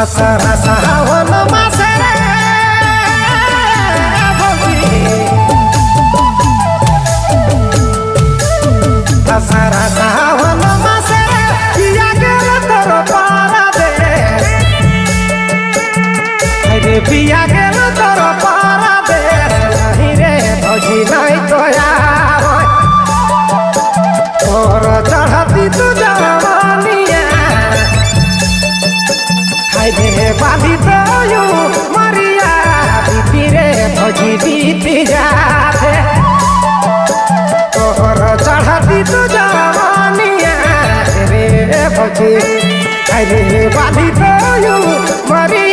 आसारा सावन मासे आसारा सावन मासे पिया गेल तोर परदेश अरे पिया गेल तोर परदेश नहीं रे भौजी नहीं तोया तोर चढ़ती तू जवानिया हाय रे बाली तो यू मरिया बीती रे भौजी बीती जाते तोर चढ़ती तू जवानिया रे भौजी हाय रे बाली तो यू मरिया